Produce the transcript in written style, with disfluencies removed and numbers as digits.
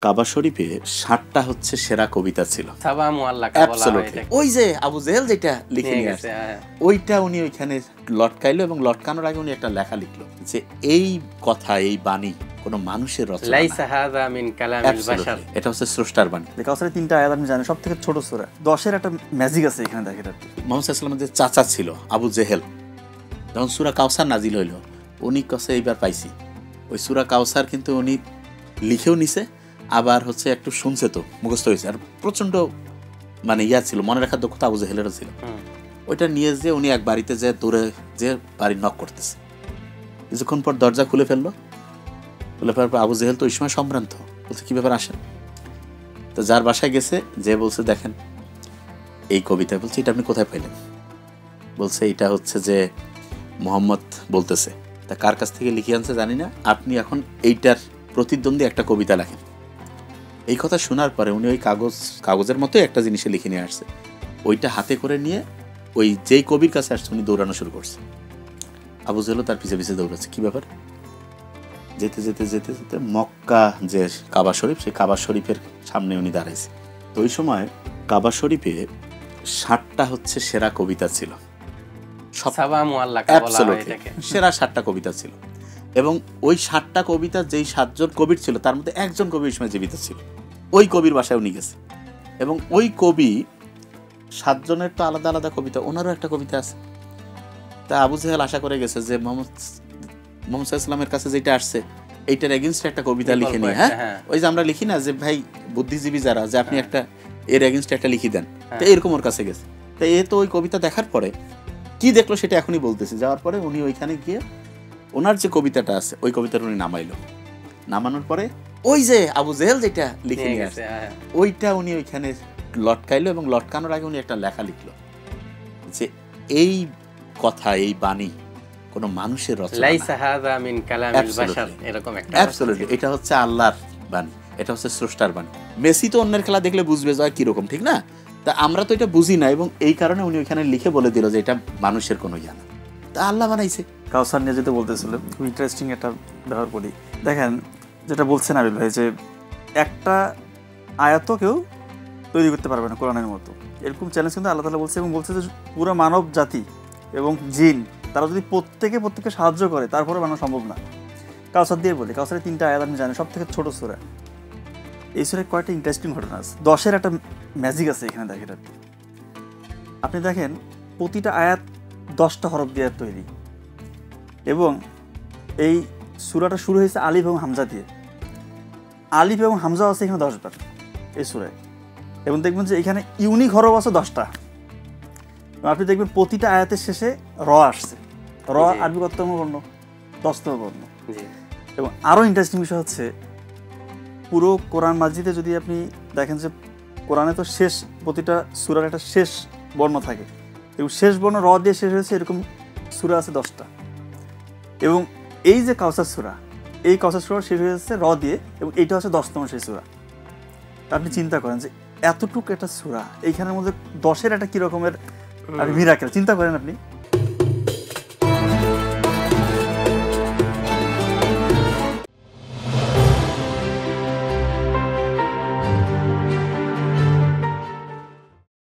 কাবা শরীফে ৬০টা হচ্ছে সেরা কবিতা ছিল। ওই যে আবু জেহেল যেটা লিখে নিয়ে আসে ওইটা উনি ওইখানে লটকাইলো এবং লটকানোর আগে উনি একটা লেখা লিখলো যে এই কথা, এই বাণী কোনো মানুষের রচনা না, এটা হচ্ছে স্রষ্টার বাণী। কাউসারের ৩টা আয়াত আপনি জানেন, সব থেকে ছোট সূরা, ১০-এর একটা ম্যাজিক আছে এখানে। দেখেন মুহাম্মদ সাল্লাল্লাহু আলাইহি ওয়াসাল্লামের যে চাচা ছিল আবু জেহেল, যখন সূরা কাউসার নাজিল হইল উনি কাছে এইবার পাইছি ওই সূরা কাউসার কিন্তু উনি লিখেও নিছে, আবার হচ্ছে একটু শুনছে, তো মুখস্থ হয়েছে, আর প্রচন্ড মানে ইয়া ছিল, মনে রাখার দক্ষতা আবু জেহেলেরও ছিল। ওইটা নিয়ে যে উনি এক বাড়িতে যে দূরে যে বাড়ির নক করতেছে, কিছুক্ষণ পর দরজা খুলে ফেললো। খুলে ফেলার পর আবু জেহেল তো ওই সময় সম্ভ্রান্ত, বলছে কি ব্যাপার আসেন। তো যার বাসায় গেছে যে বলছে দেখেন এই কবিতা, বলছে এটা আপনি কোথায় পাইলেন? বলছে এটা হচ্ছে যে মোহাম্মদ বলতেছে, তা কার কাছ থেকে লিখে আনছে জানি না, আপনি এখন এইটার প্রতিদ্বন্দ্বী একটা কবিতা লেখেন। এই কথা শোনার পরে উনি ওই কাগজের মতো একটা জিনিসে লিখে নিয়ে আসছে, ওইটা হাতে করে নিয়ে ওই যেই কবির কাছে আসছে উনি দৌড়ানো শুরু করছে। আবু জেহেলও তার পিছে পিছে দৌড়াচ্ছে, কি ব্যাপার? যেতে যেতে যেতে যেতে মক্কা যে কাবা শরীফ, সেই কাবা শরীফের সামনে উনি দাঁড়াইছে। তো ওই সময় কাবা শরীফে ৬০টা হচ্ছে সেরা কবিতা ছিল, সেরা ৬০টা কবিতা ছিল। এবং ওই ৬০টা কবিতা যেই ৭জন কবির ছিল তার মধ্যে একজন কবি ওই সময় জীবিত ছিল, ওই কবির বাসায় উনি গেছে। এবং ওই কবি ৭জনের তো আলাদা আলাদা কবিতা, ওনারও একটা কবিতা আছে। তা আবু জেহেল আশা করে গেছে যে মোহাম্মদ সাল্লামের কাছে যেটা আসছে এইটার এগেনস্টে একটা কবিতা লিখে নিয়ে, হ্যাঁ ওই যে আমরা লিখি না যে ভাই বুদ্ধিজীবী যারা, যে আপনি একটা এর এগেনস্টে একটা লিখে দেন, তো এরকম ওর কাছে গেছে। তো এ তো ওই কবিতা দেখার পরে কি দেখলো সেটা এখনই বলতেছে। যাওয়ার পরে উনি ওইখানে গিয়ে ওনার যে কবিতাটা আছে ওই কবিতাটা উনি নামাইলো। নামানোর পরে ওই যে আবু জেহেল যেটা লিখে নিয়ে আসে ওইটা উনি ওইখানে লটকাইলো এবং লটকানোর আগে উনি একটা লেখা লিখলো যে এই কথা, এই বাণী কোনো মানুষের রচনা না, এটা হচ্ছে আল্লাহর বাণী, এটা হচ্ছে স্রষ্টার বাণী। মেসি তো অন্যের খেলা দেখলে বুঝবে যে কিরকম, ঠিক না? তা আমরা তো এটা বুঝি না, এবং এই কারণে উনি ওইখানে লিখে বলে দিল যে এটা মানুষের কোনো ইয়া না, তা আল্লাহ বানাইছে। কাউসার নিয়ে যেতে বলতেছিলাম, খুব ইন্টারেস্টিং একটা ব্যবহার করি। দেখেন যেটা বলছেন আবিল ভাই, যে একটা আয়াতও কেউ তৈরি করতে পারবে না কোরআনের মতো, এরকম চ্যালেঞ্জ কিন্তু আল্লাহ তাআলা বলছে। এবং বলছে যে পুরো মানব জাতি এবং জিন তারা যদি প্রত্যেকে সাহায্য করে তারপরে বানানো সম্ভব না। কাউসার দিয়ে বলি, কাউসারের 3টা আয়াত আপনি জানেন, সব থেকে ছোট সূরা। এই সূরায় কয়েকটা ইন্টারেস্টিং ঘটনা আছে, 10-এর একটা ম্যাজিক আছে এখানে। দেখেন আপনি দেখেন প্রতিটা আয়াত 10টা হরফ দিয়ে তৈরি, এবং এই সূরাটা শুরু হয়েছে আলিফ এবং হামজা দিয়ে। আলিফ এবং হামজা আছে এখানে 10 বার এই সূরায়, এবং দেখবেন যে এখানে ইউনিক হরফ আছে 10টা। আপনি দেখবেন প্রতিটা আয়াতের শেষে র আসছে, র আরবি কততম বর্ণ? 10তম বর্ণ। এবং আরও ইন্টারেস্টিং বিষয় হচ্ছে পুরো কোরআন মাজিদে যদি আপনি দেখেন যে কোরআনে তো শেষ, প্রতিটা সূরার একটা শেষ বর্ণ থাকে, এবং শেষ বর্ণ র দিয়ে শেষ হয়েছে এরকম সূরা আছে 10টা। এবং এই যে কাউসার সূরা, এই কাউসার সূরা শেষ হয়েছে র দিয়ে, এবং এইটা হচ্ছে 10তম সেই সূরা। আপনি চিন্তা করেন যে এতটুকু একটা সূরা, এইখানের মধ্যে 10-এর একটা কি রকমের মিরাকেল, চিন্তা করেন আপনি।